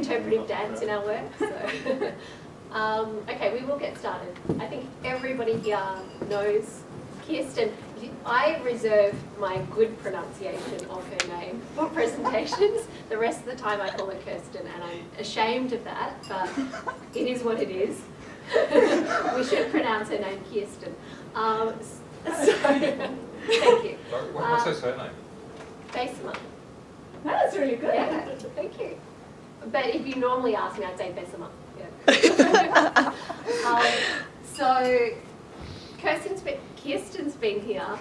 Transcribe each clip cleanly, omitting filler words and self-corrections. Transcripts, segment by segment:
interpretive dance in our work. So. Okay, we will get started. I think everybody here knows Kirsten. I reserve my good pronunciation of her name for presentations. The rest of the time I call her Kirsten, and I'm ashamed of that, but it is what it is. We should pronounce her name Kirsten. Thank you. What's her surname? Bessemer. That's really good. Yeah, thank you. But if you normally ask me, I'd say Bessemer. Yeah. So Kirsten's been here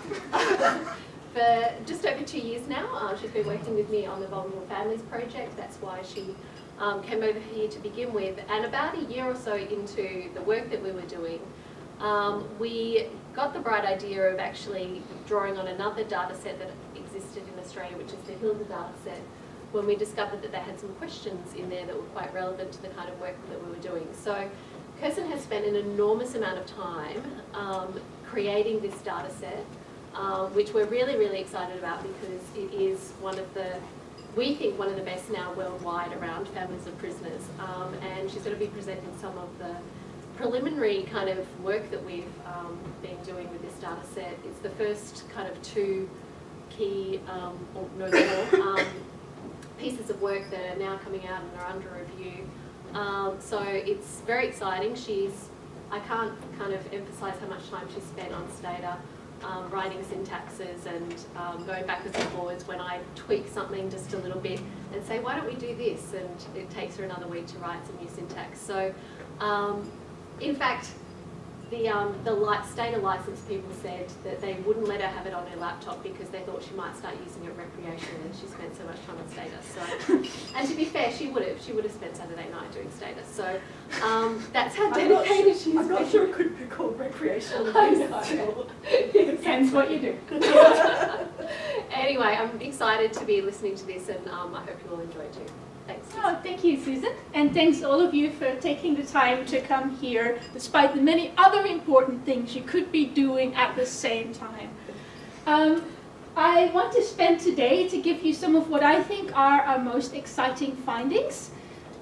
for just over 2 years now. She's been working with me on the Vulnerable Families Project. That's why she came over here to begin with. And about a year or so into the work that we were doing, we got the bright idea of actually drawing on another data set that existed in Australia, which is the Hilda data set, when we discovered that they had some questions in there that were quite relevant to the kind of work that we were doing. So Kirsten has spent an enormous amount of time creating this data set, which we're really, really excited about because it is we think one of the best now worldwide around families of prisoners. And she's going to be presenting some of the preliminary kind of work that we've been doing with this data set. It's the first kind of two key, or no more, pieces of work that are now coming out and are under review. So it's very exciting. I can't kind of emphasise how much time she's spent on Stata, writing syntaxes and going backwards and forwards when I tweak something just a little bit and say, why don't we do this? And it takes her another week to write some new syntax. So in fact, the Stata license people said that they wouldn't let her have it on her laptop because they thought she might start using it recreationally, and she spent so much time on Stata. So, and to be fair, she would have spent Saturday night doing Stata. So that's how dedicated she is. I'm not sure it could be called recreational. Depends what you do. Anyway, I'm excited to be listening to this, and I hope you all enjoy it too. Thanks. Oh, thank you, Susan. And thanks all of you for taking the time to come here, despite the many other important things you could be doing at the same time. I want to spend today to give you some of what I think are our most exciting findings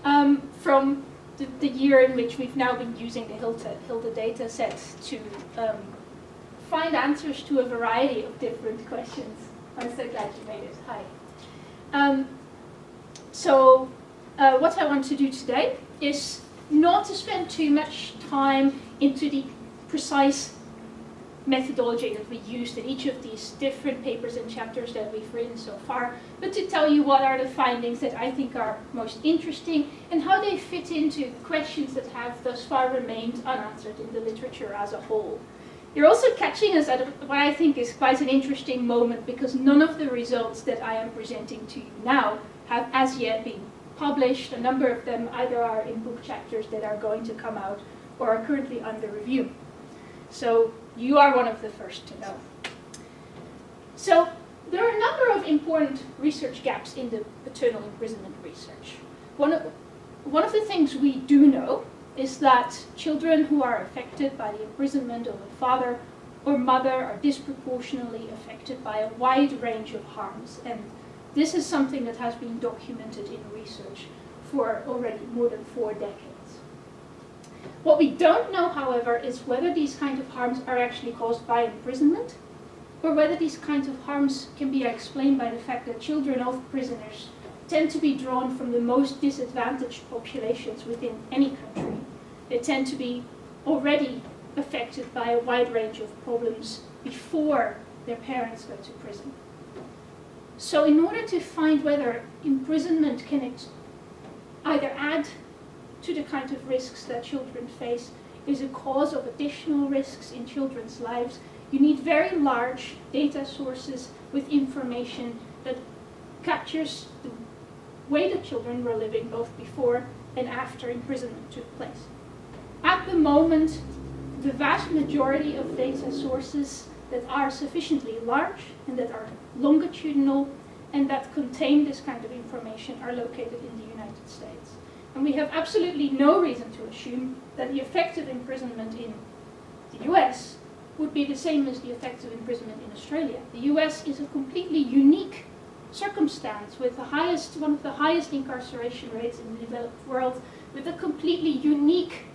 from the year in which we've now been using the Hilda data set to find answers to a variety of different questions. I'm so glad you made it. Hi. So what I want to do today is not to spend too much time into the precise methodology that we used in each of these different papers and chapters that we've written so far, but to tell you what are the findings that I think are most interesting and how they fit into questions that have thus far remained unanswered in the literature as a whole. You're also catching us at what I think is quite an interesting moment, because none of the results that I am presenting to you now have as yet been published. A number of them either are in book chapters that are going to come out or are currently under review. So you are one of the first to know. So there are a number of important research gaps in the paternal imprisonment research. One of the things we do know is that children who are affected by the imprisonment of a father or mother are disproportionately affected by a wide range of harms, and this is something that has been documented in research for already more than 4 decades. What we don't know, however, is whether these kinds of harms are actually caused by imprisonment, or whether these kinds of harms can be explained by the fact that children of prisoners tend to be drawn from the most disadvantaged populations within any country. They tend to be already affected by a wide range of problems before their parents go to prison. So in order to find whether imprisonment can either add to the kind of risks that children face, is a cause of additional risks in children's lives, you need very large data sources with information that captures the way that children were living both before and after imprisonment took place. At the moment, the vast majority of data sources that are sufficiently large and that are longitudinal and that contain this kind of information are located in the United States. And we have absolutely no reason to assume that the effect of imprisonment in the US would be the same as the effect of imprisonment in Australia. The US is a completely unique circumstance with one of the highest incarceration rates in the developed world, with a completely unique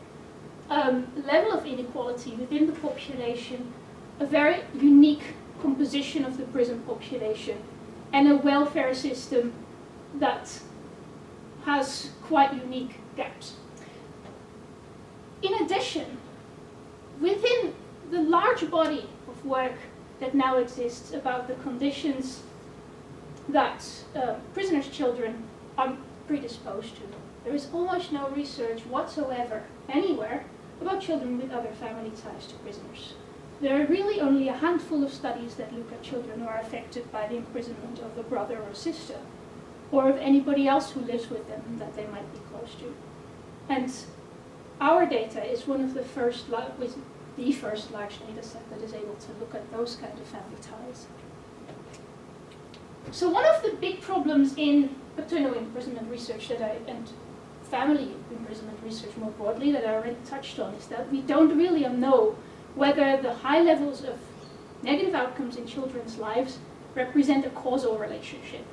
level of inequality within the population, a very unique composition of the prison population, and a welfare system that has quite unique gaps. In addition, within the large body of work that now exists about the conditions that prisoners' children are predisposed to, there is almost no research whatsoever anywhere about children with other family ties to prisoners. There are really only a handful of studies that look at children who are affected by the imprisonment of a brother or sister, or of anybody else who lives with them that they might be close to. And our data is one of the first, the first large data set that is able to look at those kind of family ties. So one of the big problems in paternal imprisonment research and family imprisonment research more broadly that I already touched on is that we don't really know whether the high levels of negative outcomes in children's lives represent a causal relationship.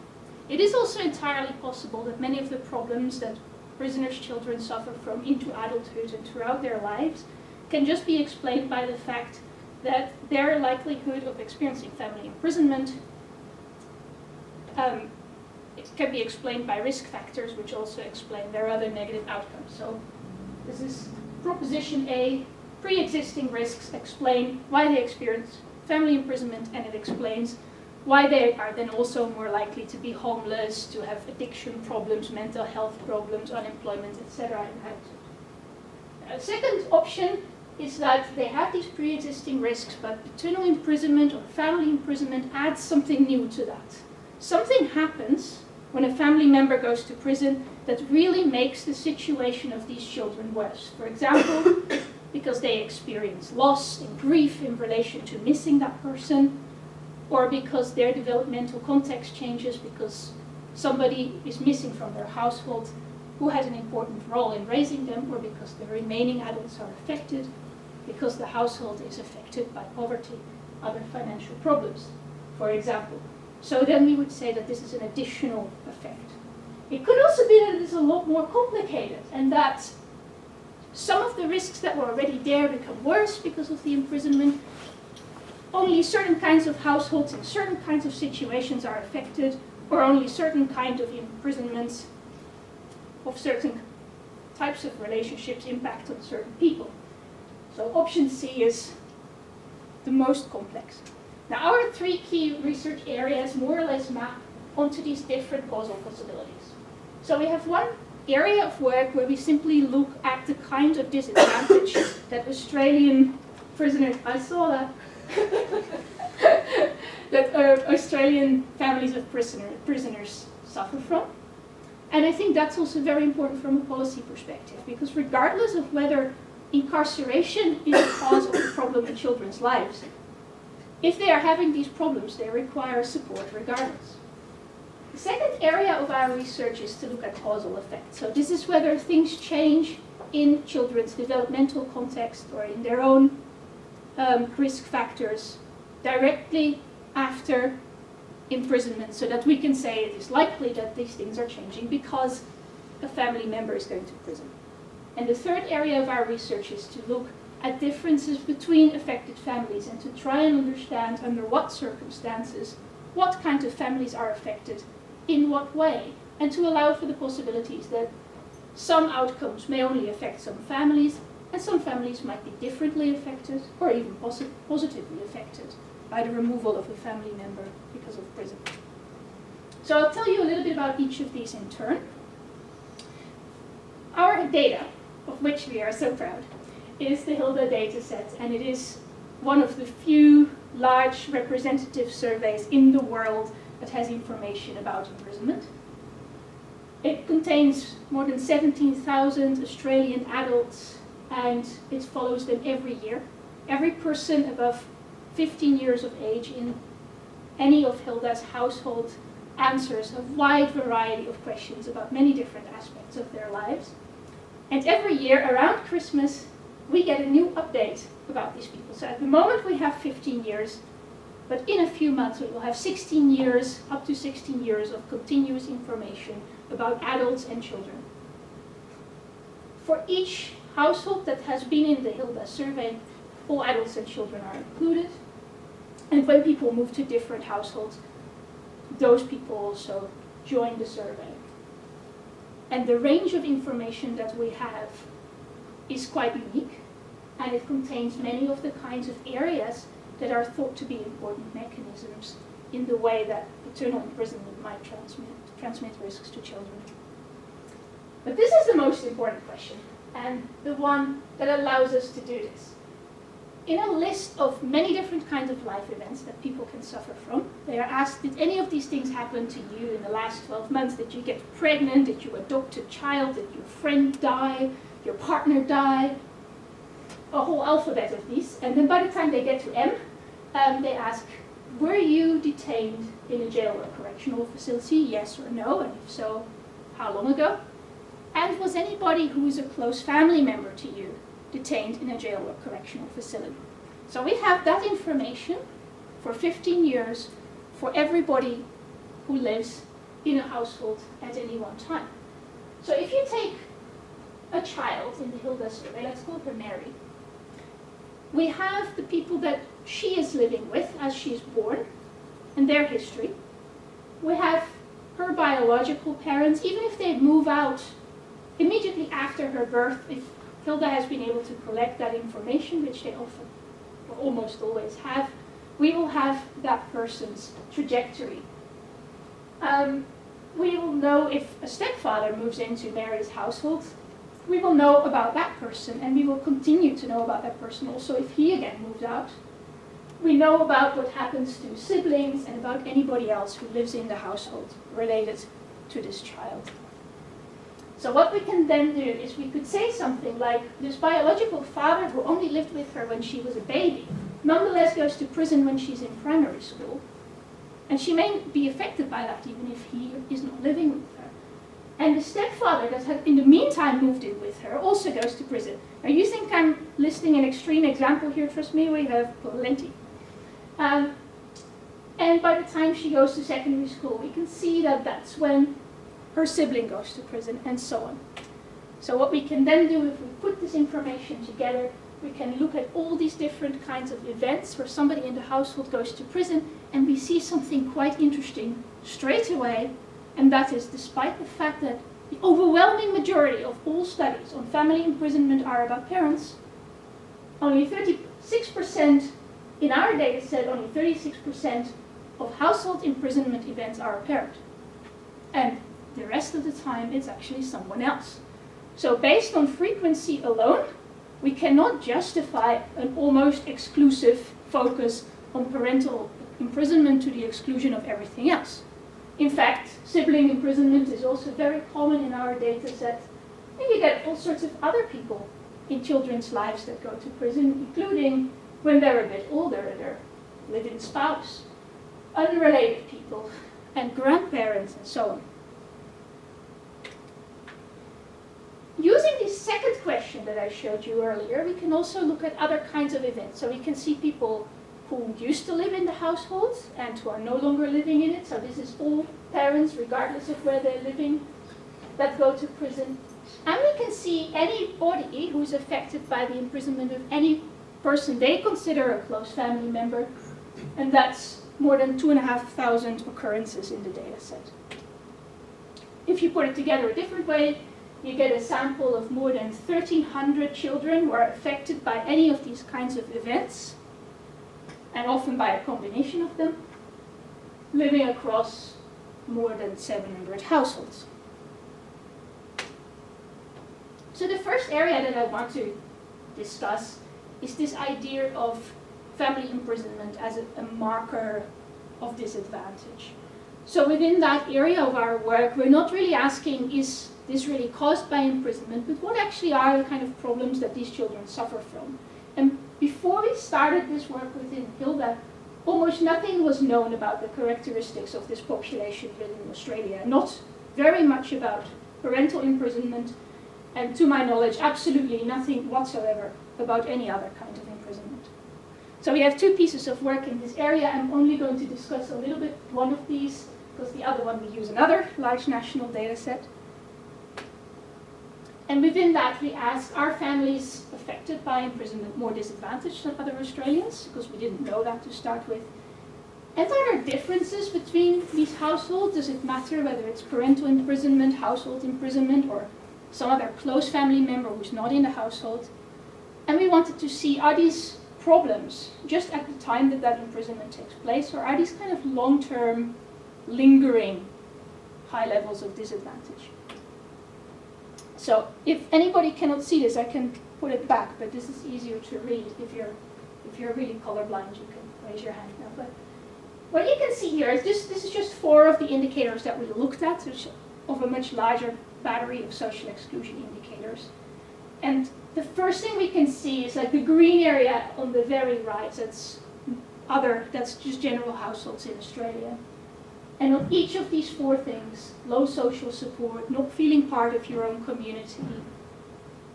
It is also entirely possible that many of the problems that prisoners' children suffer from into adulthood and throughout their lives can just be explained by the fact that their likelihood of experiencing family imprisonment it can be explained by risk factors, which also explain their other negative outcomes. So this is proposition A. Pre-existing risks explain why they experience family imprisonment, and it explains why they are then also more likely to be homeless, to have addiction problems, mental health problems, unemployment, etc. in adulthood. A second option is that they have these pre-existing risks, but paternal imprisonment or family imprisonment adds something new to that. Something happens when a family member goes to prison that really makes the situation of these children worse. For example, because they experience loss and grief in relation to missing that person, or because their developmental context changes because somebody is missing from their household who has an important role in raising them, or because the remaining adults are affected, because the household is affected by poverty, other financial problems, for example. So then we would say that this is an additional effect. It could also be that it is a lot more complicated, and that some of the risks that were already there become worse because of the imprisonment. Only certain kinds of households and certain kinds of situations are affected, or only certain kind of imprisonments of certain types of relationships impact on certain people. So option C is the most complex. Now our three key research areas more or less map onto these different causal possibilities. So we have one area of work where we simply look at the kind of disadvantage that Australian prisoners, I saw that, that Australian families of prisoners suffer from. And I think that's also very important from a policy perspective, because regardless of whether incarceration is a cause of a problem in children's lives, if they are having these problems, they require support regardless. The second area of our research is to look at causal effects. So this is whether things change in children's developmental context or in their own risk factors directly after imprisonment, so that we can say it is likely that these things are changing because a family member is going to prison. And the third area of our research is to look at differences between affected families and to try and understand under what circumstances, what kind of families are affected, in what way, and to allow for the possibilities that some outcomes may only affect some families, and some families might be differently affected, or even positively affected by the removal of a family member because of prison. So I'll tell you a little bit about each of these in turn. Our data, of which we are so proud, is the HILDA dataset, and it is one of the few large representative surveys in the world that has information about imprisonment. It contains more than 17,000 Australian adults, and it follows them every year. Every person above 15 years of age in any of HILDA's household answers a wide variety of questions about many different aspects of their lives. And every year around Christmas, we get a new update about these people. So at the moment we have 15 years, but in a few months we will have 16 years, up to 16 years of continuous information about adults and children. For each household that has been in the Hilda survey, all adults and children are included. And when people move to different households, those people also join the survey. And the range of information that we have is quite unique, and it contains many of the kinds of areas that are thought to be important mechanisms in the way that paternal imprisonment might transmit risks to children. But this is the most important question, and the one that allows us to do this. In a list of many different kinds of life events that people can suffer from, they are asked, did any of these things happen to you in the last 12 months? Did you get pregnant? Did you adopt a child? Did your friend die? Your partner die? A whole alphabet of these. And then by the time they get to M, they ask, were you detained in a jail or correctional facility? Yes or no? And if so, how long ago? And was anybody who is a close family member to you detained in a jail or correctional facility? So we have that information for 15 years for everybody who lives in a household at any one time. So if you take a child in the Hilda survey, let's call her Mary, we have the people that she is living with as she is born and their history. We have her biological parents, even if they move out immediately after her birth, if Hilda has been able to collect that information, which they often or almost always have, we will have that person's trajectory. We will know if a stepfather moves into Mary's household, we will know about that person, and we will continue to know about that person also if he again moves out. We know about what happens to siblings and about anybody else who lives in the household related to this child. So what we can then do is we could say something like, this biological father who only lived with her when she was a baby, nonetheless goes to prison when she's in primary school. And she may be affected by that even if he is not living with her. And the stepfather that has in the meantime moved in with her also goes to prison. Now you think I'm listing an extreme example here, trust me, we have plenty. And by the time she goes to secondary school, we can see that that's when her sibling goes to prison, and so on. So what we can then do, if we put this information together, we can look at all these different kinds of events where somebody in the household goes to prison, and we see something quite interesting straight away, and that is, despite the fact that the overwhelming majority of all studies on family imprisonment are about parents, only 36%, in our data set, only 36% of household imprisonment events are a parent. And the rest of the time, it's actually someone else. So based on frequency alone, we cannot justify an almost exclusive focus on parental imprisonment to the exclusion of everything else. In fact, sibling imprisonment is also very common in our data set. And you get all sorts of other people in children's lives that go to prison, including when they're a bit older, their live-in spouse, unrelated people, and grandparents, and so on. Using this second question that I showed you earlier, we can also look at other kinds of events. So we can see people who used to live in the household and who are no longer living in it. So this is all parents, regardless of where they're living, that go to prison. And we can see anybody who's affected by the imprisonment of any person they consider a close family member. And that's more than 2,500 occurrences in the data set. If you put it together a different way, you get a sample of more than 1,300 children who are affected by any of these kinds of events, and often by a combination of them, living across more than 700 households. So the first area that I want to discuss is this idea of family imprisonment as a marker of disadvantage. So within that area of our work, we're not really asking, is this really caused by imprisonment, but what actually are the kind of problems that these children suffer from? And before we started this work within Hilda, almost nothing was known about the characteristics of this population within Australia. Not very much about parental imprisonment, and to my knowledge, absolutely nothing whatsoever about any other kind of imprisonment. So we have 2 pieces of work in this area. I'm only going to discuss a little bit one of these, because the other one we use another large national data set. And within that we asked, are families affected by imprisonment more disadvantaged than other Australians? Because we didn't know that to start with. And are there differences between these households? Does it matter whether it's parental imprisonment, household imprisonment, or some other close family member who's not in the household? And we wanted to see, are these problems just at the time that that imprisonment takes place, or are these kind of long-term, lingering high levels of disadvantage? So if anybody cannot see this, I can put it back, but this is easier to read. If you're really colorblind, you can raise your hand now. But what you can see here is this is just 4 of the indicators that we looked at, which of a much larger battery of social exclusion indicators. And the first thing we can see is like the green area on the very right, that's just general households in Australia. And on each of these 4 things, low social support, not feeling part of your own community,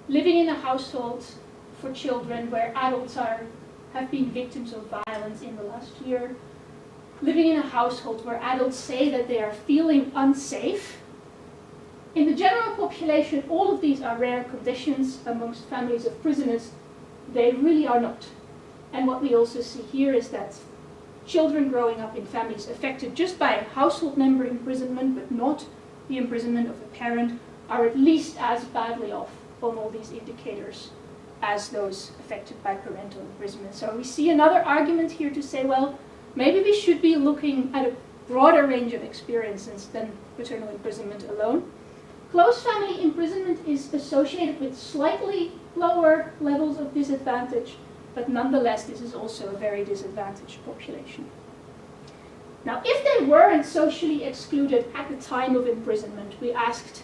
living in a household for children where adults have been victims of violence in the last year, living in a household where adults say that they are feeling unsafe. In the general population, all of these are rare conditions amongst families of prisoners. They really are not. And what we also see here is that children growing up in families affected just by a household member imprisonment, but not the imprisonment of a parent, are at least as badly off on all these indicators as those affected by parental imprisonment. So we see another argument here to say, well, maybe we should be looking at a broader range of experiences than paternal imprisonment alone. Close family imprisonment is associated with slightly lower levels of disadvantage, but nonetheless this is also a very disadvantaged population. Now, if they weren't socially excluded at the time of imprisonment, we asked,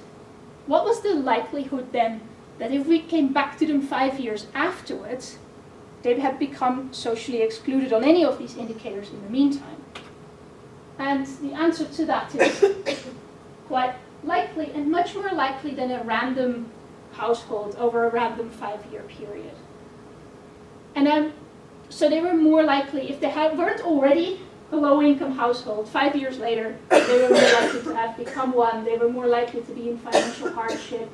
what was the likelihood then that if we came back to them 5 years afterwards, they had become socially excluded on any of these indicators in the meantime? And the answer to that is quite likely, and much more likely than a random household over a random 5-year period. And so they were more likely, if they weren't already a low-income household, 5 years later, they were more likely to have become one. They were more likely to be in financial hardship.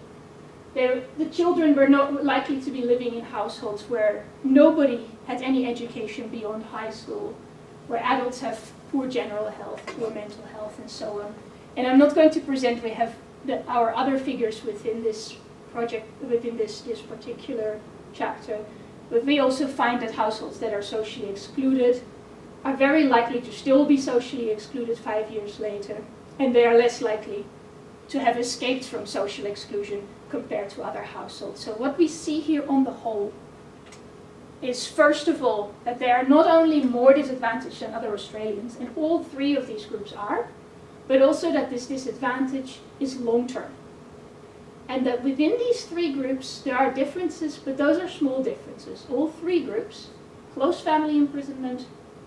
The children were not likely to be living in households where nobody had any education beyond high school, where adults have poor general health, poor mental health, and so on. And I'm not going to present, we have our other figures within this project, within this particular chapter, but we also find that households that are socially excluded are very likely to still be socially excluded 5 years later, and they are less likely to have escaped from social exclusion compared to other households. So what we see here on the whole is, first of all, that they are not only more disadvantaged than other Australians, and all 3 of these groups are, but also that this disadvantage is long-term. And that within these 3 groups there are differences, but those are small differences. All 3 groups, close family imprisonment,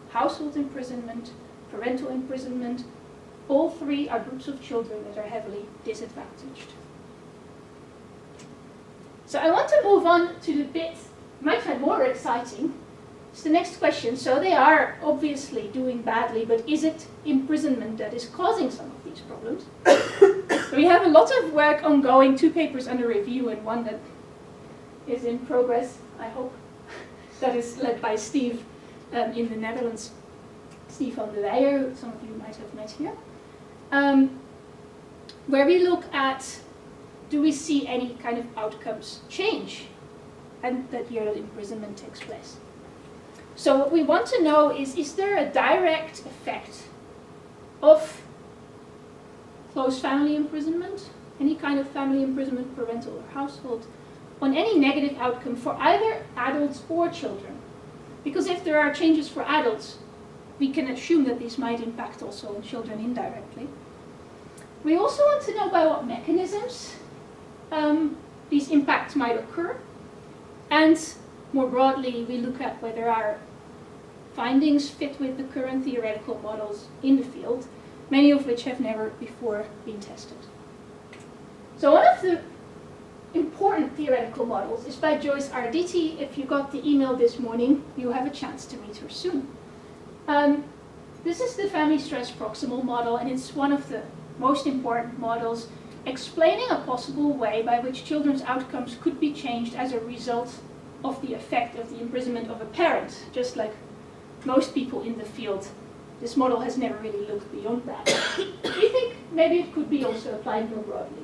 household imprisonment, parental imprisonment, all 3 are groups of children that are heavily disadvantaged. So I want to move on to the bit you might find more exciting. It's the next question. So they are obviously doing badly, but is it imprisonment that is causing some of these problems? We have a lot of work ongoing, 2 papers under review and one that is in progress, I hope, that is led by Steve in the Netherlands, Steve van de Weijer, who some of you might have met here, where we look at, do we see any kind of outcomes change and that year that imprisonment takes place? So what we want to know is there a direct effect of close family imprisonment, any kind of family imprisonment, parental or household, on any negative outcome for either adults or children? Because if there are changes for adults, we can assume that these might impact also on children indirectly. We also want to know by what mechanisms these impacts might occur. And more broadly, we look at whether our findings fit with the current theoretical models in the field, many of which have never before been tested. So one of the important theoretical models is by Joyce Arditi. If you got the email this morning, you have a chance to meet her soon. This is the family stress proximal model, and it's one of the most important models explaining a possible way by which children's outcomes could be changed as a result of the effect of the imprisonment of a parent. Just like most people in the field, this model has never really looked beyond that. We think maybe it could be also applied more broadly.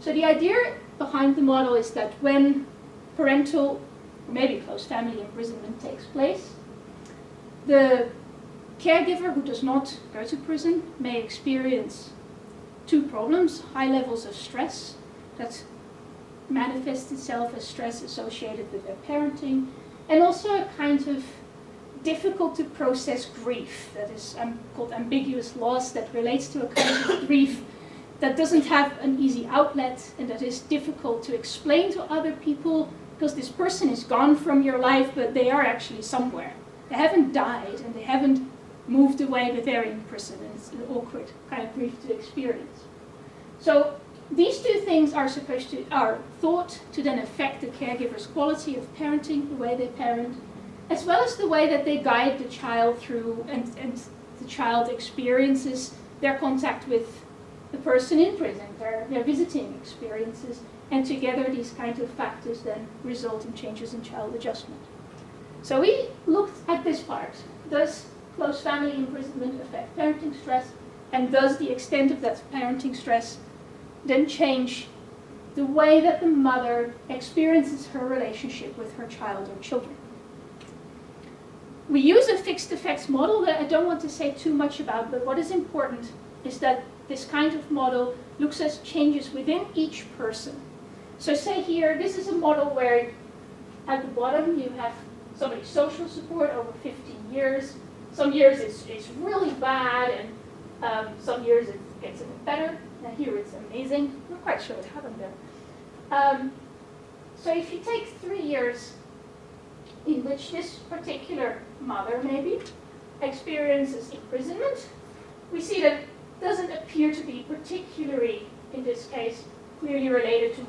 So the idea behind the model is that when parental, or maybe close family imprisonment takes place, the caregiver who does not go to prison may experience two problems: high levels of stress that manifests itself as stress associated with their parenting, and also a kind of difficult to process grief that is called ambiguous loss, that relates to a kind of grief that doesn't have an easy outlet and that is difficult to explain to other people, because this person is gone from your life, but they are actually somewhere. They haven't died and they haven't moved away, but they're in prison, and it's an awkward kind of grief to experience. So these two things are thought to then affect the caregiver's quality of parenting, the way they parent, as well as the way that they guide the child through, and the child experiences their contact with the person in prison, their visiting experiences, and together these kinds of factors then result in changes in child adjustment. So we looked at this part. Does close family imprisonment affect parenting stress, and does the extent of that parenting stress then change the way that the mother experiences her relationship with her child or children? We use a fixed effects model that I don't want to say too much about, but what is important is that this kind of model looks at changes within each person. So say here, this is a model where at the bottom you have somebody's social support over 15 years. Some years it's really bad, and some years it gets a bit better. And here it's amazing. I'm not quite sure what happened there. So if you take 3 years in which this particular mother maybe experiences imprisonment, we see that it doesn't appear to be particularly, in this case, clearly related to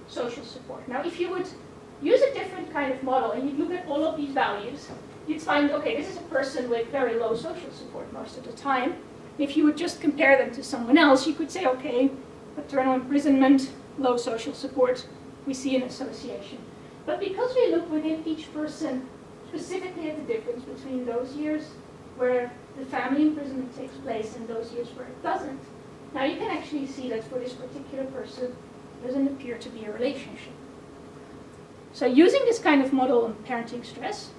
social support. Now, if you would use a different kind of model and you look at all of these values, you'd find, okay, this is a person with very low social support most of the time. If you would just compare them to someone else, you could say, okay, paternal imprisonment, low social support, we see an association. But because we look within each person specifically at the difference between those years where the family imprisonment takes place and those years where it doesn't, now you can actually see that for this particular person, there doesn't appear to be a relationship. So using this kind of model on parenting stress,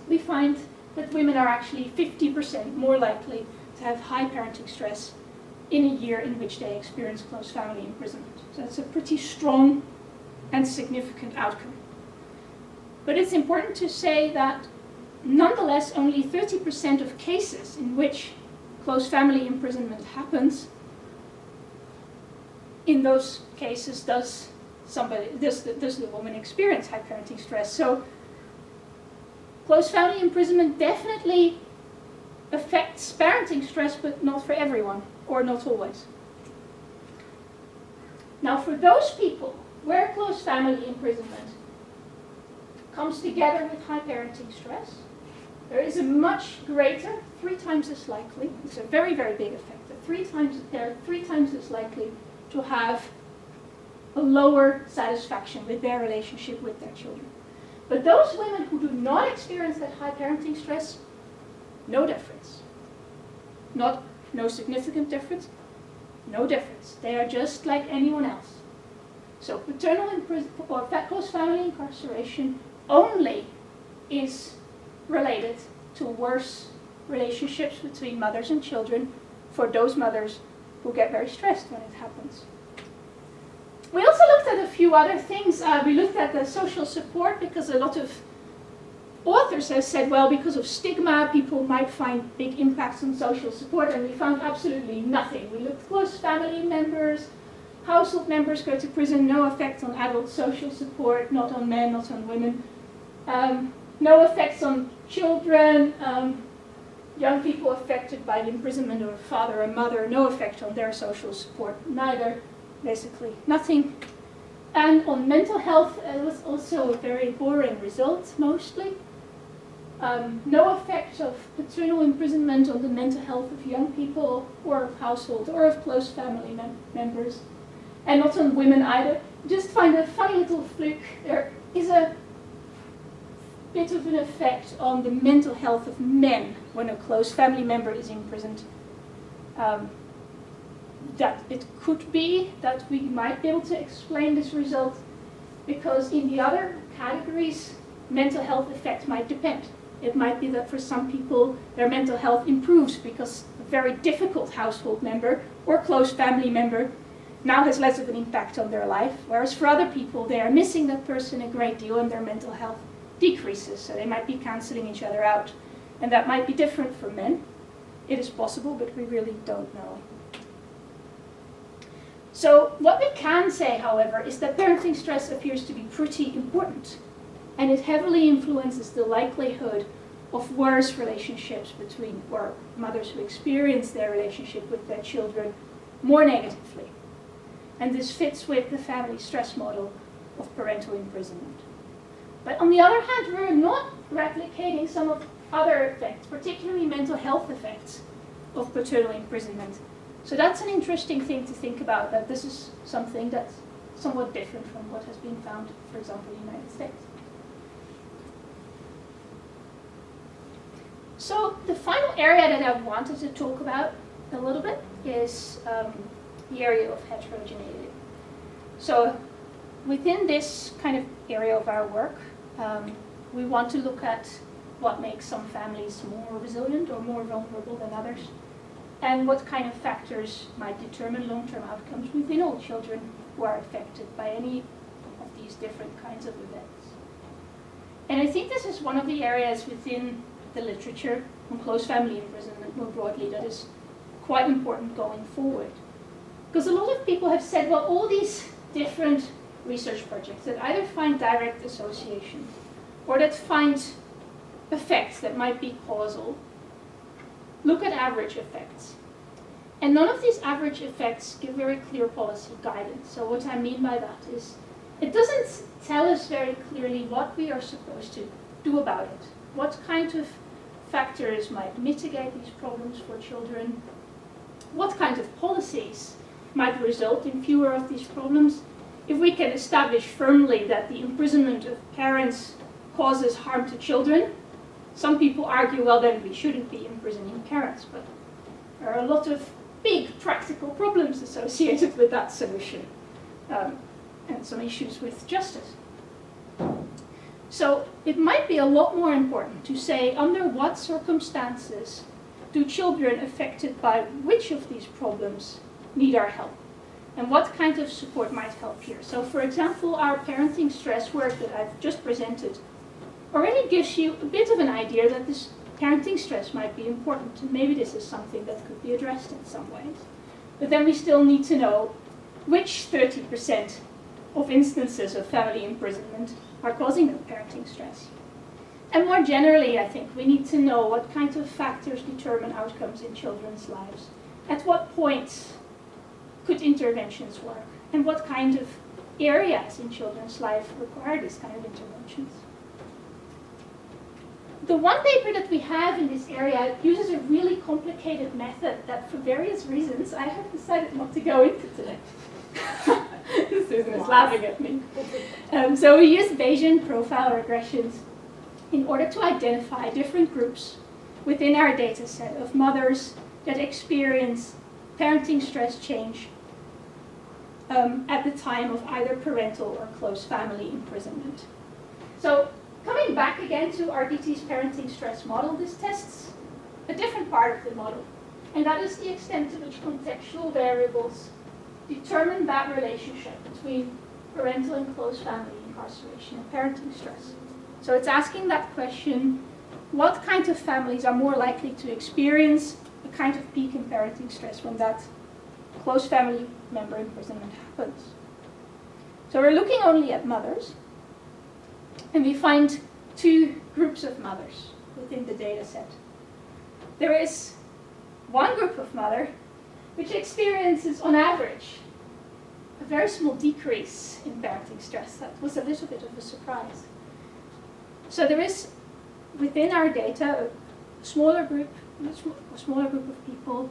we find that women are actually 50% more likely to have high parenting stress in a year in which they experience close family imprisonment. So that's a pretty strong and significant outcome. But it's important to say that nonetheless only 30% of cases in which close family imprisonment happens, in those cases does the woman experience high parenting stress. So close family imprisonment definitely affects parenting stress, but not for everyone, or not always. Now, for those people where close family imprisonment comes together with high parenting stress, there is a much greater, 3 times as likely, it's a very, very big effect, they're 3 times as likely to have a lower satisfaction with their relationship with their children. But those women who do not experience that high parenting stress, no difference. No significant difference, no difference. They are just like anyone else. So paternal or close family incarceration only is related to worse relationships between mothers and children for those mothers who get very stressed when it happens. We also looked at a few other things. We looked at the social support, because a lot of authors have said, well, because of stigma, people might find big impacts on social support, and we found absolutely nothing. We looked at close family members, household members go to prison, no effect on adult social support, not on men, not on women. No effects on children, young people affected by the imprisonment of a father or mother, no effect on their social support, neither, basically nothing. And on mental health, it was also a very boring result, mostly. No effect of paternal imprisonment on the mental health of young people or of household or of close family members. And not on women either. Just find a funny little fluke. There is a bit of an effect on the mental health of men when a close family member is imprisoned. That it could be that we might be able to explain this result because in the other categories, mental health effect might depend. It might be that for some people, their mental health improves because a very difficult household member or close family member now has less of an impact on their life, whereas for other people, they are missing that person a great deal and their mental health decreases, so they might be cancelling each other out. And that might be different for men. It is possible, but we really don't know. So what we can say, however, is that parenting stress appears to be pretty important, and it heavily influences the likelihood of worse relationships between or mothers who experience their relationship with their children more negatively. And this fits with the family stress model of parental imprisonment. But on the other hand, we're not replicating some of other effects, particularly mental health effects of paternal imprisonment. So that's an interesting thing to think about, that this is something that's somewhat different from what has been found, for example, in the United States. So the final area that I wanted to talk about a little bit is the area of heterogeneity. So within this kind of area of our work, we want to look at what makes some families more resilient or more vulnerable than others, and what kind of factors might determine long-term outcomes within all children who are affected by any of these different kinds of events. And I think this is one of the areas within the literature on close family imprisonment more broadly that is quite important going forward. Because a lot of people have said, well, all these different research projects that either find direct association or that find effects that might be causal, look at average effects. And none of these average effects give very clear policy guidance. So what I mean by that is, it doesn't tell us very clearly what we are supposed to do about it. What kind of factors might mitigate these problems for children? What kind of policies might result in fewer of these problems? If we can establish firmly that the imprisonment of parents causes harm to children, some people argue, well, then we shouldn't be imprisoning parents, but there are a lot of big practical problems associated with that solution, and some issues with justice. So it might be a lot more important to say under what circumstances do children affected by which of these problems need our help, and what kind of support might help here. So for example, our parenting stress work that I've just presented already gives you a bit of an idea that this parenting stress might be important, and maybe this is something that could be addressed in some ways. But then we still need to know which 30% of instances of family imprisonment are causing that parenting stress. And more generally, I think we need to know what kinds of factors determine outcomes in children's lives. At what points could interventions work? And what kind of areas in children's life require this kind of interventions? The one paper that we have in this area uses a really complicated method that for various reasons I have decided not to go into today. Susan is laughing at me. So we use Bayesian profile regressions in order to identify different groups within our data set of mothers that experience parenting stress change at the time of either parental or close family imprisonment. So coming back again to RDT's parenting stress model, this tests a different part of the model, and that is the extent to which contextual variables determine that relationship between parental and close family incarceration and parenting stress. So it's asking that question, what kinds of families are more likely to experience a kind of peak in parenting stress when that close family member imprisonment happens? So we're looking only at mothers, and we find two groups of mothers within the data set. There is one group of mother which experiences, on average, a very small decrease in parenting stress. That was a little bit of a surprise. So there is, within our data, a smaller group of people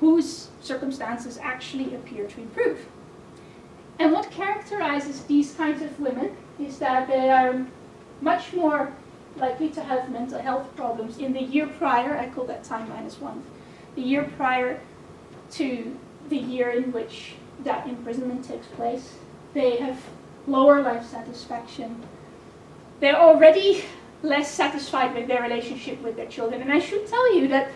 whose circumstances actually appear to improve. And what characterizes these kinds of women is that they are much more likely to have mental health problems in the year prior, I call that time -1, the year prior to the year in which that imprisonment takes place. They have lower life satisfaction. They're already less satisfied with their relationship with their children. And I should tell you that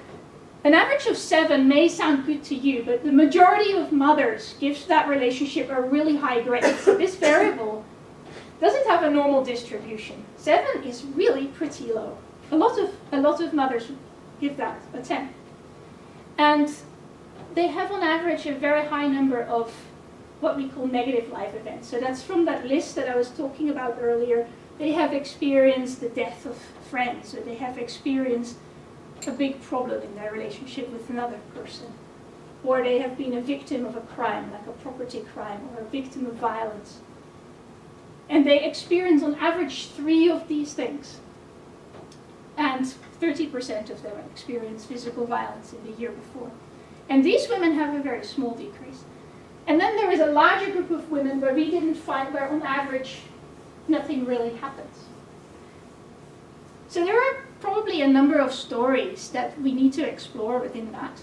an average of 7 may sound good to you, but the majority of mothers gives that relationship a really high grade. So this variable doesn't have a normal distribution. 7 is really pretty low. A lot of mothers give that a 10. And they have on average a very high number of what we call negative life events. So that's from that list that I was talking about earlier. They have experienced the death of friends, or they have experienced a big problem in their relationship with another person, or they have been a victim of a crime, like a property crime, or a victim of violence. And they experience on average 3 of these things. And 30% of them experience physical violence in the year before. And these women have a very small decrease. And then there is a larger group of women where we didn't find, where on average nothing really happens. So there are probably a number of stories that we need to explore within that.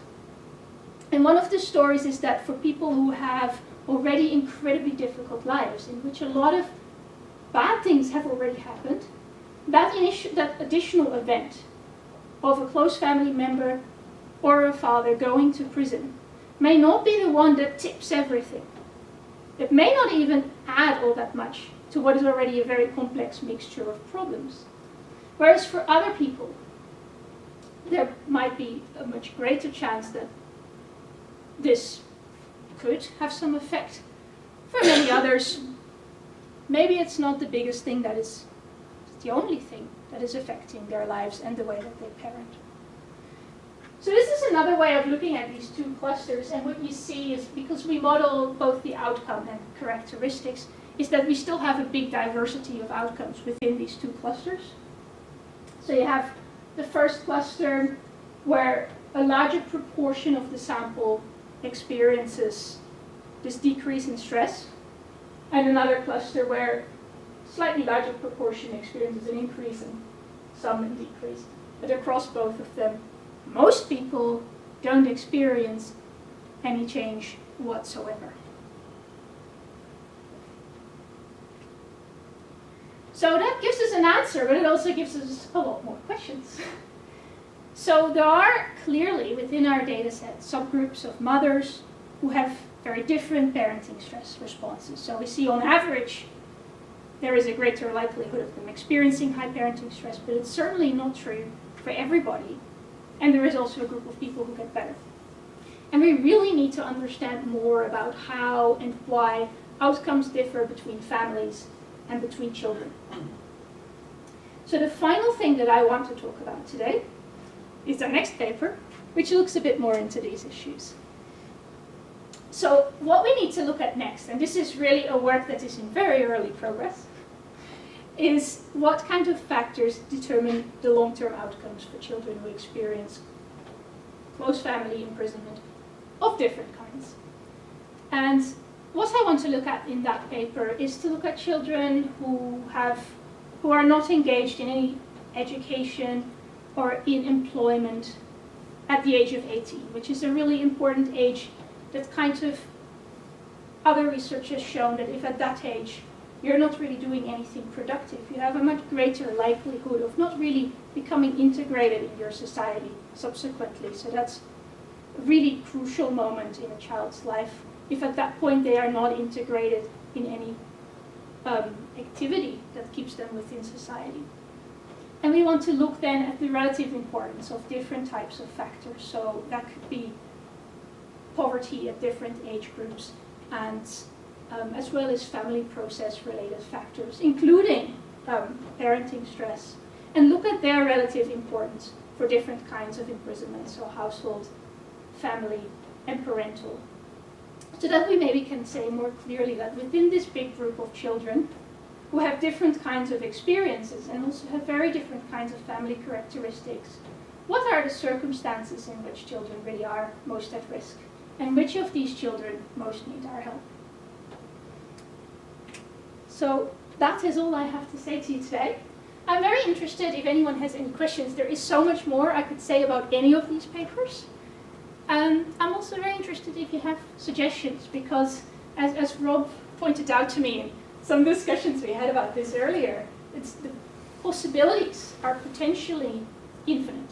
And one of the stories is that for people who have already incredibly difficult lives, in which a lot of bad things have already happened, that additional event of a close family member or a father going to prison may not be the one that tips everything. It may not even add all that much to what is already a very complex mixture of problems. Whereas for other people, there might be a much greater chance that this could have some effect. For many others, maybe it's not the biggest thing that is the only thing that is affecting their lives and the way that they parent. So this is another way of looking at these 2 clusters, and what you see is, because we model both the outcome and characteristics, is that we still have a big diversity of outcomes within these 2 clusters. So you have the first cluster where a larger proportion of the sample experiences this decrease in stress, and another cluster where a slightly larger proportion experiences an increase in some and decrease. But across both of them, most people don't experience any change whatsoever. So that gives us an answer, but it also gives us a lot more questions. So there are clearly within our data set subgroups of mothers who have very different parenting stress responses. So we see on average there is a greater likelihood of them experiencing high parenting stress, but it's certainly not true for everybody. And there is also a group of people who get better. And we really need to understand more about how and why outcomes differ between families and between children. So the final thing that I want to talk about today is our next paper, which looks a bit more into these issues. So what we need to look at next, and this is really a work that is in very early progress, is what kind of factors determine the long-term outcomes for children who experience close family imprisonment of different kinds. And what I want to look at in that paper is to look at children who are not engaged in any education or in employment at the age of 18, which is a really important age that kind of other research has shown that if at that age you're not really doing anything productive, you have a much greater likelihood of not really becoming integrated in your society subsequently. So that's a really crucial moment in a child's life, if at that point they are not integrated in any activity that keeps them within society. And we want to look then at the relative importance of different types of factors. So that could be poverty at different age groups, and as well as family process-related factors, including parenting stress, and look at their relative importance for different kinds of imprisonment, so household, family, and parental So that we maybe can say more clearly that within this big group of children who have different kinds of experiences and also have very different kinds of family characteristics, what are the circumstances in which children really are most at risk? And which of these children most need our help? So that is all I have to say to you today. I'm very interested if anyone has any questions. There is so much more I could say about any of these papers. I'm also very interested if you have suggestions, because as Rob pointed out to me in some discussions we had about this earlier, the possibilities are potentially infinite.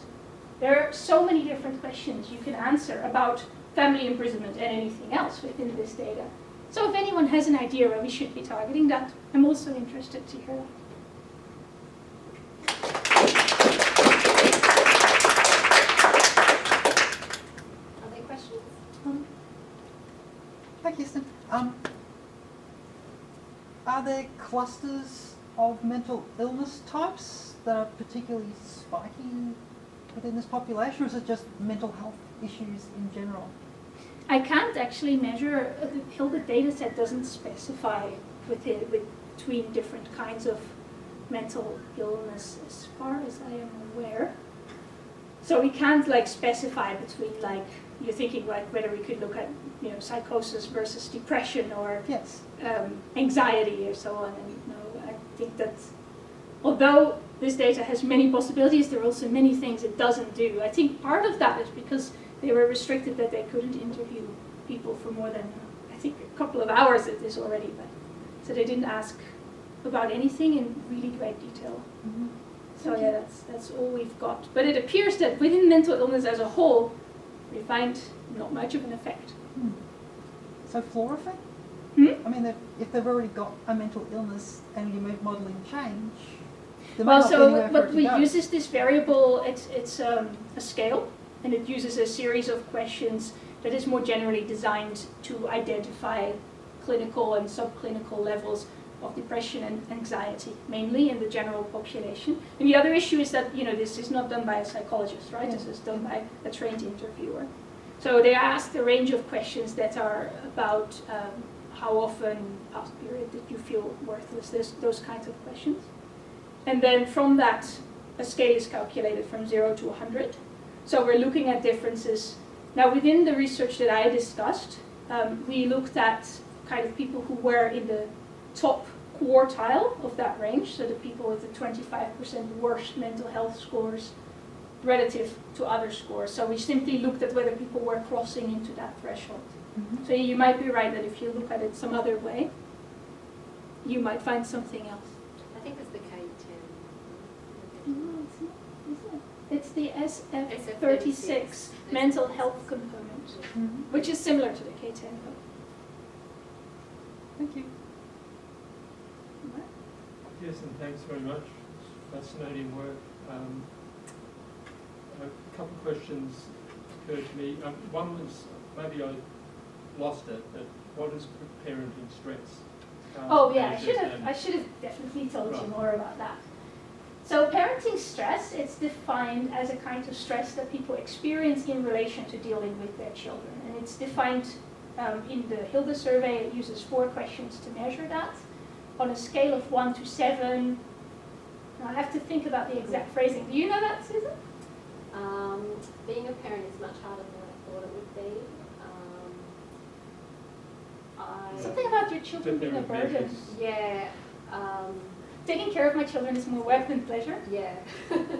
There are so many different questions you can answer about family imprisonment and anything else within this data. So if anyone has an idea where we should be targeting that, I'm also interested to hear that. Hi, Kirsten. Are there clusters of mental illness types that are particularly spiky within this population, or is it just mental health issues in general? I can't actually measure, the Hilda dataset doesn't specify between different kinds of mental illness as far as I am aware. So we can't specify between you're thinking whether we could look at psychosis versus depression or Yes. Anxiety or so on. And I think that although this data has many possibilities, there are also many things it doesn't do. I think part of that is because they were restricted that they couldn't interview people for more than I think a couple of hours at this already, so they didn't ask about anything in really great detail. Mm-hmm. So yeah, that's all we've got. But it appears that within mental illness as a whole, we find not much of an effect. So floor effect? I mean, if they've already got a mental illness and you're modelling change, there might not be anywhere for what it to we go. use is this variable, it's a scale, and it uses a series of questions that is more generally designed to identify clinical and subclinical levels of depression and anxiety, mainly in the general population. And the other issue is that this is not done by a psychologist, right? This is done by a trained interviewer. So they asked a range of questions that are about how often, past period, did you feel worthless, those kinds of questions. And then from that, a scale is calculated from 0 to 100. So we're looking at differences. Now within the research that I discussed, we looked at kind of people who were in the top quartile of that range, so the people with the 25% worst mental health scores relative to other scores. So we simply looked at whether people were crossing into that threshold. Mm-hmm. So you might be right that if you look at it some other way, you might find something else. I think it's the K10. No, it's not, is it? It's the SF36 SF36 mental health component, Mm-hmm. which is similar to the K10. Thank you. Yes, and thanks very much. Fascinating work. A couple of questions occurred to me. One was, maybe I lost it, but what is parenting stress? Oh yeah, I I should have definitely told you Right. more about that. So parenting stress, it's defined as a kind of stress that people experience in relation to dealing with their children. And it's defined in the Hilda survey. It uses 4 questions to measure that. On a scale of 1 to 7, now I have to think about the exact phrasing. Do you know that, Susan? Being a parent is much harder than I thought it would be. Something about your children being a Different burden. measures. Yeah. Taking care of my children is more work than pleasure. Yeah. And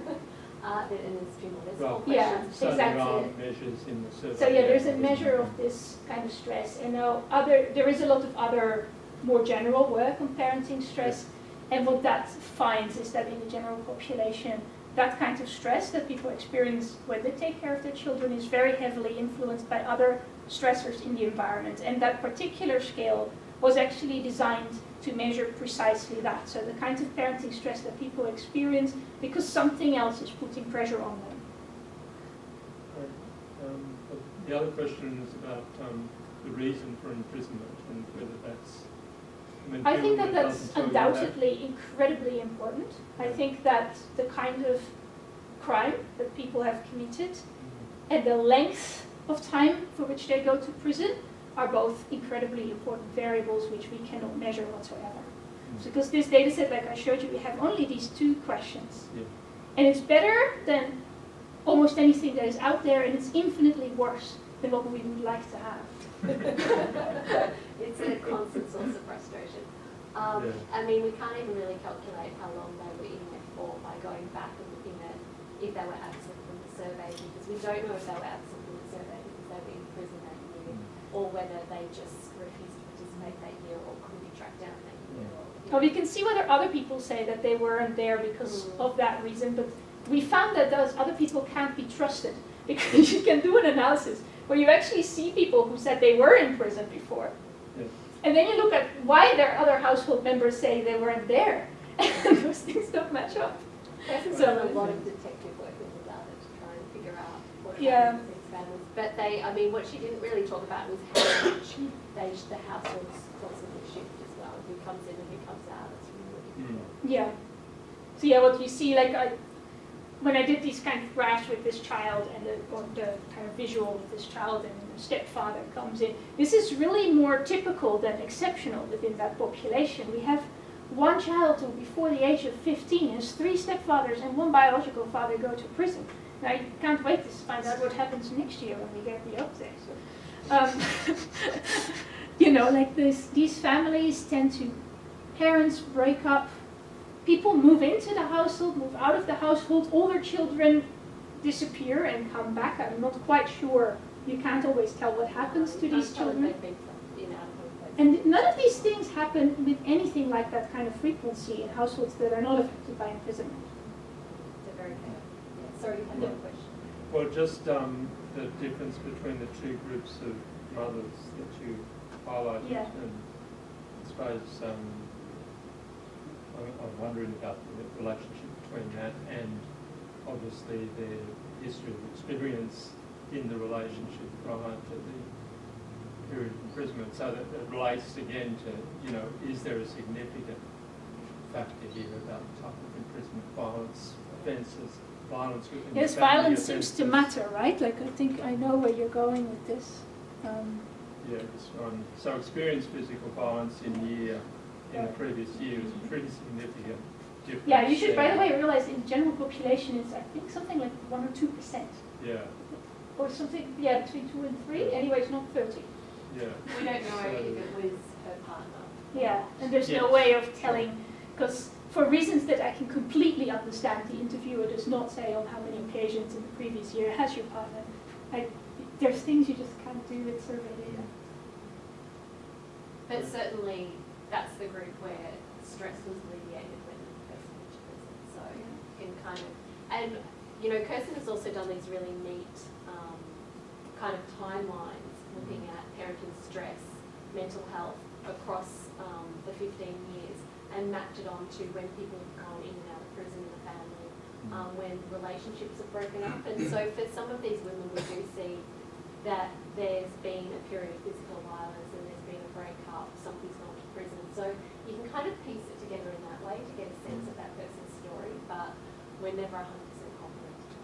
there's 2 more. There's 4 Right. Yeah. questions. So there exactly. are measures in the survey. So yeah, there's a measure of this kind of stress, and now there is a lot of other more general work on parenting stress, and what that finds is that in the general population, that kind of stress that people experience when they take care of their children is very heavily influenced by other stressors in the environment, and that particular scale was actually designed to measure precisely that, so the kinds of parenting stress that people experience because something else is putting pressure on them. But the other question is about the reason for imprisonment and whether that's... I think that it that's doesn't tell you that. undoubtedly incredibly important. I think that the kind of crime that people have committed and the length of time for which they go to prison are both incredibly important variables which we cannot measure whatsoever. So because this data set, like I showed you, we have only these 2 questions. Yeah. And it's better than almost anything that is out there, and it's infinitely worse than what we would like to have. It's a constant source of frustration. Yeah. I mean, we can't even really calculate how long they were in there for by going back and looking at if they were absent from the survey, because we don't know if they were absent from the survey because they were in prison that year, or whether they just refused to participate that year or couldn't be tracked down that year. Well, we can see whether other people say that they weren't there because of that reason, but we found that those other people can't be trusted, because you can do an analysis where you actually see people who said they were in prison before. Yeah. And then you look at why their other household members say they weren't there, and those things don't match up. There's So- a lot of detective work about it to try and figure out what Yeah. happened with these families. But I mean, what she didn't really talk about was how much the households constantly shift as well. Who comes in and who comes out. It's really difficult. Yeah. So yeah, what you see, like when I did these kind of graphs with this child and the kind of visual with this child and the stepfather comes in, this is really more typical than exceptional within that population. We have one child who before the age of 15 has 3 stepfathers and 1 biological father go to prison. Now I can't wait to find out what happens next year when we get the updates. You know, like these families tend to, parents break up, people move into the household, move out of the household, older children disappear and come back. I'm not quite sure. You can't always tell what happens to these children. They've been out of one place. And none of these things happen with anything like that kind of frequency in households that are not affected by imprisonment. They're very fair. Yeah. Sorry, you had another question. Well, just the difference between the 2 groups of mothers that you highlighted, Yeah. and I suppose I'm wondering about the relationship between that and obviously their history of experience in the relationship prior to the period of imprisonment. So that it relates again to, you know, is there a significant factor here about the type of imprisonment, violence, offences, violence within Yes, the family, violence seems to offences? matter, right? Like I think I know where you're going with this. Yeah, this one. So experienced physical violence in the previous year is a pretty significant difference. Yeah, you should, by the there. way, realize in general population it's I think something like 1 or 2%. Yeah, Or something, yeah, between 2 and 3. Anyway, it's not 30. yeah. We don't know if it was her partner. Yeah, and there's no Yes. way of telling, because for reasons that I can completely understand, the interviewer does not say on how many occasions in the previous year has your partner. There's things you just can't do with survey data. But certainly, that's the group where stress was alleviated when the person went to prison. So in kind of, and you know, Kirsten has also done these really neat kind of timelines looking at parenting stress, mental health across the 15 years, and mapped it onto when people have gone in and out of prison in the family, when relationships have broken up. And so for some of these women, we do see that there's been a period of physical violence and there's been a breakup, somebody's gone to prison. So you can kind of piece it together in that way to get a sense of that person's story, but we're never 100% confident to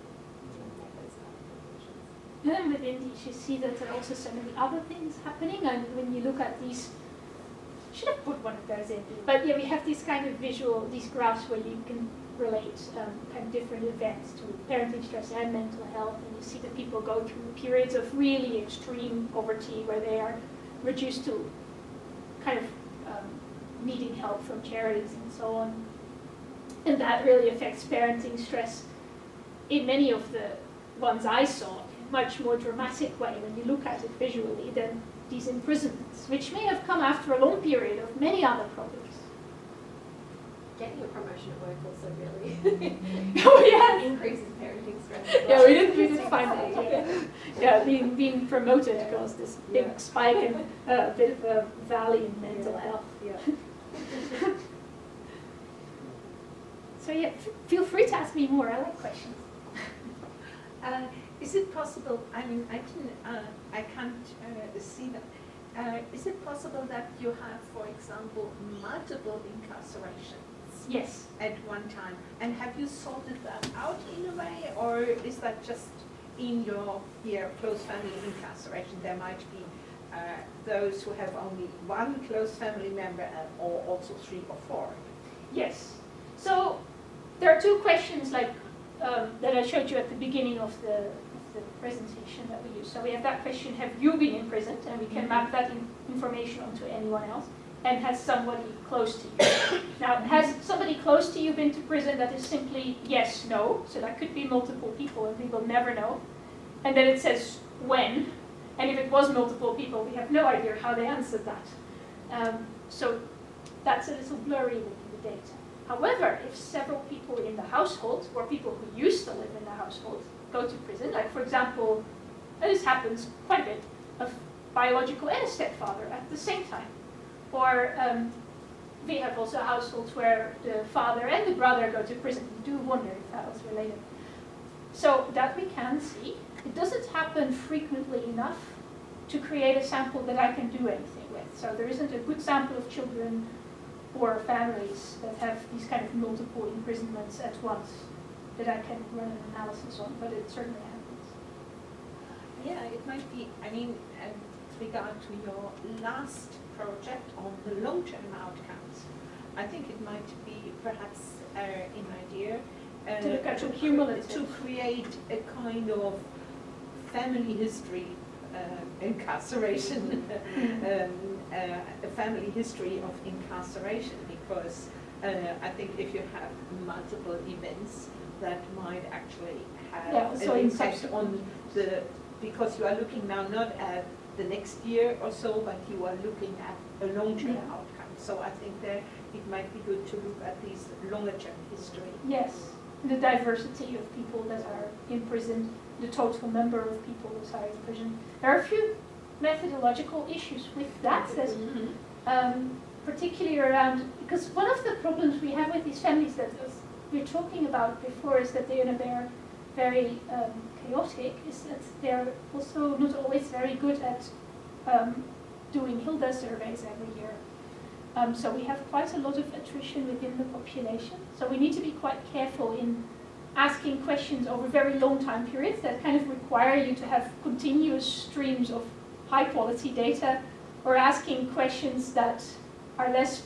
make those kind of conclusions. And then within these, you see that there are also so many other things happening. And when you look at these, I should have put one of those in. But yeah, we have these kind of visual, these graphs where you can relate kind of different events to parenting stress and mental health. And you see that people go through periods of really extreme poverty where they are reduced to kind of needing help from charities and so on. And that really affects parenting stress in many of the ones I saw in a much more dramatic way when you look at it visually than these imprisonments, which may have come after a long period of many other problems. Getting a promotion at work also really Oh yeah. increases parenting stress. as Yeah, well. we didn't find that yet. Yeah, being promoted caused this big Yeah. spike and a bit of a valley in mental health. Yeah. So yeah, feel free to ask me more. I like questions. Is it possible, I mean, I can't see that. Is it possible that you have, for example, multiple incarcerations Yes. at one time? And have you sorted that out in a way, or is that just in your close family incarceration? There might be those who have only one close family member or also 3 or 4? Yes. So there are two questions like that I showed you at the beginning of the presentation that we use. So we have that question, have you been imprisoned? And we can map that information onto anyone else. And has somebody close to you? Now, has somebody close to you been to prison? That is simply yes, no. So that could be multiple people and we will never know. And then it says when. And if it was multiple people, we have no idea how they answered that. So that's a little blurry within the data. However, if several people in the household, or people who used to live in the household, go to prison, like for example, and this happens quite a bit, a biological and a stepfather at the same time. Or we have also households where the father and the brother go to prison. We do wonder if that was related. So that we can see. It doesn't happen frequently enough to create a sample that I can do anything with. So there isn't a good sample of children or families that have these kind of multiple imprisonments at once that I can run an analysis on, but it certainly happens. Yeah, it might be, I mean, with regard to your last project on the long-term outcomes, I think it might be perhaps an idea To look at the cumulative. to create a kind of family history incarceration, a family history of incarceration, because I think if you have multiple events, that might actually have so an in impact on the, because you are looking now not at the next year or so, but you are looking at a long-term outcome. So I think that it might be good to look at these longer-term history. Yes, the diversity of people that are imprisoned, the total number of people that are imprisoned. There are a few methodological issues with that, particularly around, because one of the problems we have with these families that we were talking about before is that they're very chaotic, is that they're also not always very good at doing Hilda surveys every year. So we have quite a lot of attrition within the population. So we need to be quite careful in asking questions over very long time periods that kind of require you to have continuous streams of high quality data, or asking questions that are less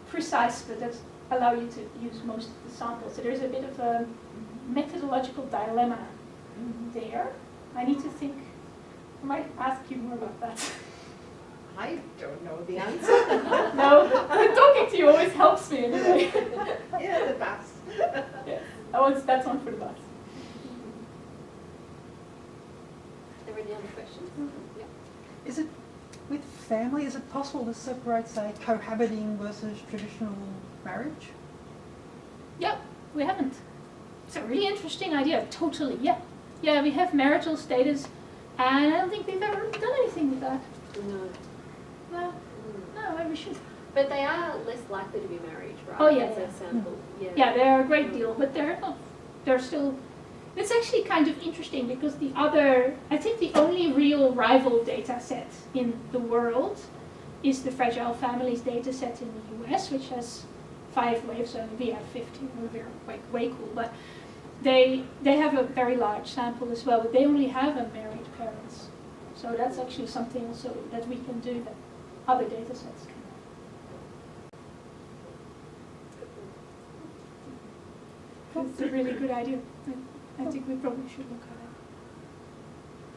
precise but that allow you to use most of the samples. So there's a bit of a methodological dilemma there. I need to think, I might ask you more about that. I don't know the answer. No, but talking to you always helps me anyway. Yeah, the best. Yeah, that's one for the bus. Are there any other questions? Yeah. Is it, with family, is it possible to separate, say, cohabiting versus traditional marriage? Yep, we haven't. It's a really interesting idea, totally, yeah. Yeah, we have marital status, and I don't think we've ever done anything with that. No. No, no, we should. But they are less likely to be married, right? Oh, yeah, As a yeah. sample. Yeah. Yeah, they're a great deal, but they're still, it's actually kind of interesting because I think the only real rival data set in the world is the Fragile Families data set in the US, which has 5 waves, so we have 15, we're way cool, but they have a very large sample as well, but they only have unmarried parents. So that's actually something also that we can do that other data sets can. It's a really good idea. I think we probably should look at it.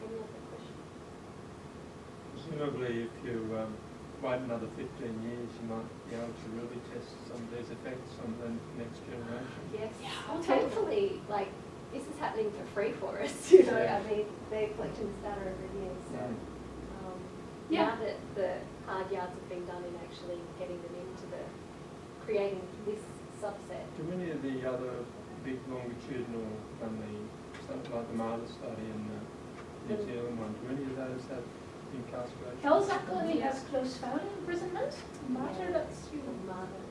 Any other questions? Presumably, if you wait another 15 years, you might be able to really test some of these effects on the next generation. Yes. Yeah, Well, totally. thankfully, like, this is happening for free for us, you know. Yeah. I mean, they're collecting this data every year, so Yeah. now that the hard yards have been done in actually getting them into creating this subset. Do any of the other big longitudinal family, something like the Marta study and the New Zealand one, do any of those have incarceration? Elsa only has close family imprisonment. Marta, that's you. Mother,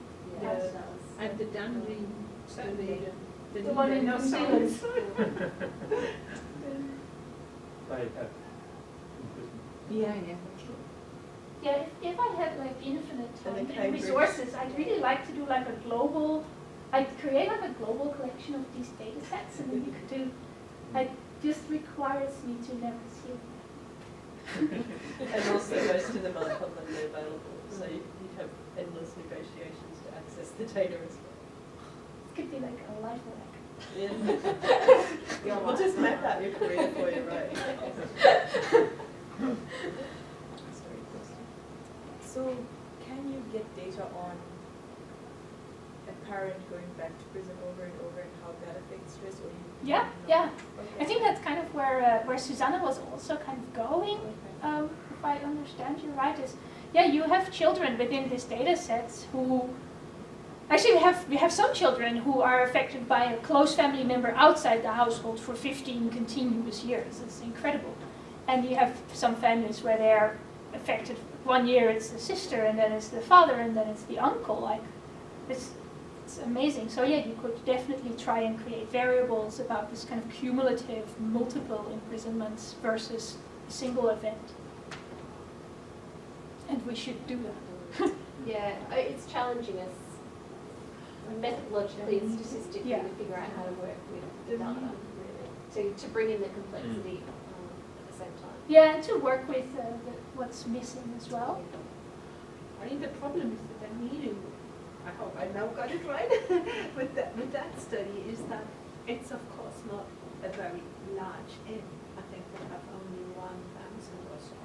Yeah. does. And the Dunley survey, The one in New Zealand. They have imprisonment. Yeah. Yeah, if I had like infinite And time the and Cambridge. resources, I'd really like to do like a global, I'd create like a global collection of these data sets, and then you could do, it just requires me to never see it. And also so you'd have endless negotiations to access the data as well. It could be like a life hack. Yeah. We'll just map out your career for you, right? So, can you get data on a parent going back to prison over and over and how that affects stress? Or you Yeah, no? yeah. Okay. I think that's kind of where Susanna was also kind of going. Okay. If I understand you right, is you have children within these data sets who actually we have some children who are affected by a close family member outside the household for 15 continuous years. It's incredible. And you have some families where they're affected 1 year it's the sister, and then it's the father, and then it's the uncle. Like it's amazing. So yeah, you could definitely try and create variables about this kind of cumulative multiple imprisonments versus a single event. And we should do that. Yeah, it's challenging us methodologically and statistically Yeah. to figure out how to work with the data, really, to bring in the complexity at the same time. Yeah, and to work with what's missing as well. I think the problem is that I need to, I hope I now got it right, with that study is that it's of course not a very large N. I think we have only 1,000 or so.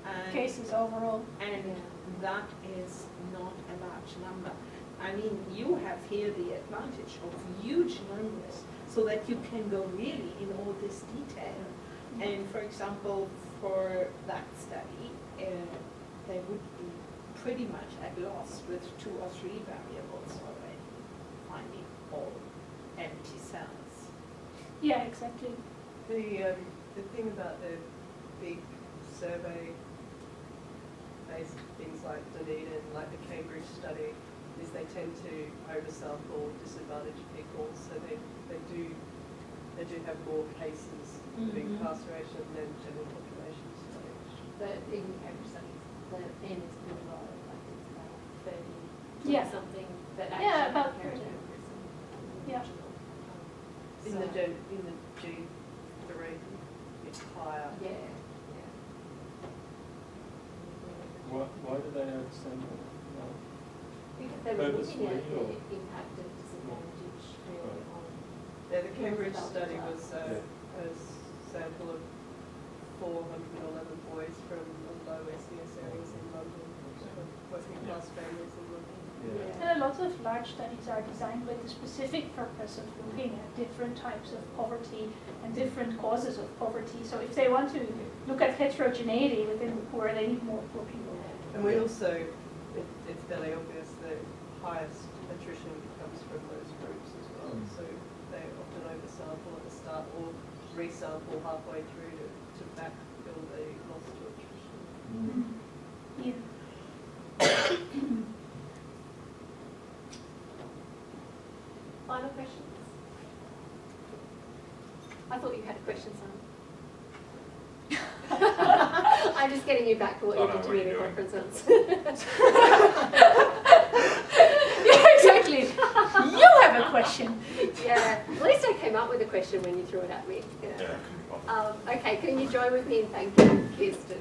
And- Cases overall. And that is not a large number. I mean, you have here the advantage of huge numbers so that you can go really in all this detail. And for example, for that study, they would be pretty much at loss with 2 or 3 variables already, finding all empty cells. Yeah, exactly. The thing about the big survey-based things like Dunedin, like the Cambridge study, is they tend to oversample disadvantaged people, so they do have more cases of incarceration than general population studies. But in Cambridge studies, the N is pretty low, like it's about 30 Yeah. something that Yeah, actually about inherit 30. in prison. Yeah. In the G3, it's higher. Yeah. Why do they oversample? No. Because they were looking at Purposely, the or- impact of disadvantage really on. Yeah, the Cambridge Adult study results. was a sample of 411 boys from the low SES areas in London, working class families in London. Yeah. And a lot of large studies are designed with the specific purpose of looking at different types of poverty and different causes of poverty. So if they want to look at heterogeneity within the poor, they need more poor people. And we also, it's fairly obvious that highest attrition comes from those groups as well. So they often oversample at the start or resample halfway through to backfill the loss to attrition. Yeah. Final questions? I thought you had a question, Simon. I'm just getting you back to what you did to me in the conference. Yeah, exactly. You have a question. Yeah, at least I came up with a question when you threw it at me. You know. Okay, can you join with me in thanking Kirsten?